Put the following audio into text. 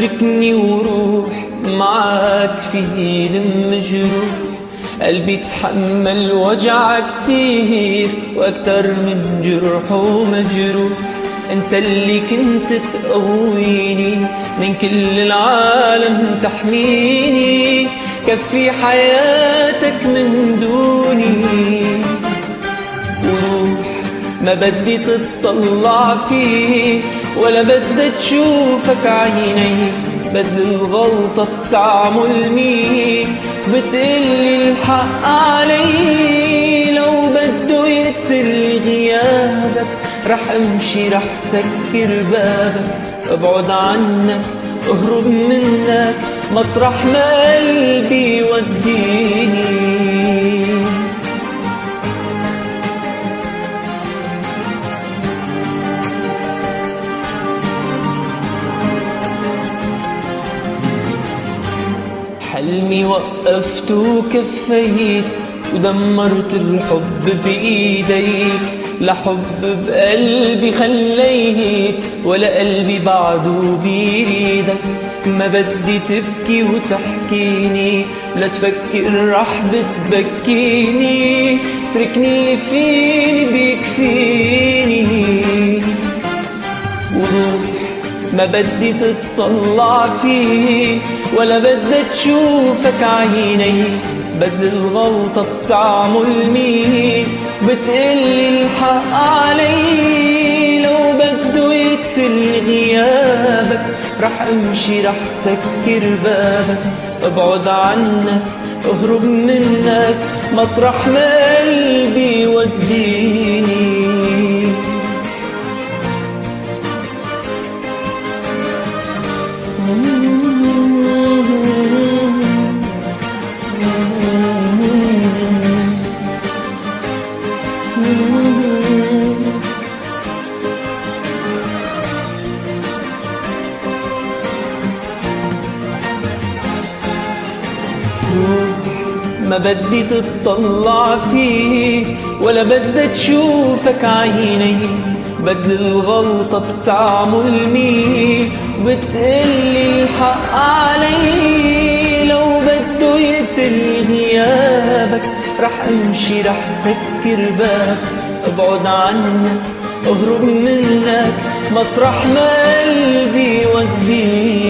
تركني وروح معاك في مجروح. قلبي تحمل وجع كتير وأكتر من جرح ومجروح. انت اللي كنت تقويني من كل العالم تحميني، كفي حياتك من دوني. وروح ما بدي تطلع فيه ولا بدي تشوفك عيني، بدل الغلطة بتعمل مين بتقلي الحق علي. لو بده يقتل غيابك رح امشي رح سكر بابك، ابعد عنك اهرب منك مطرح ما قلبي يوديني. حلمي وقفت وكفيت ودمرت الحب بإيديك، لا حب بقلبي خليت ولا قلبي بعده بيريدك. ما بدي تبكي وتحكيني ولا تفكر رح بتبكيني، تركني اللي فيني بيكفيني. وروح ما بدي تطلع فيه ولا بدي تشوفك عيني، بدل الغلطة بتعمل مين بتقلي الحق علي. لو بده يقتل غيابك رح امشي رح سكر بابك، ابعد عنك اهرب منك مطرح ما قلبي يوديني. ما بدي تطلع فيه ولا بدي تشوفك عيني، بدل الغلطة بتعمل مين بتقلي الحق علي. لو بده يقتل غيابك رح امشي رح سكر بابك، ابعد عنك اهرب منك مطرح ما قلبي يوديني.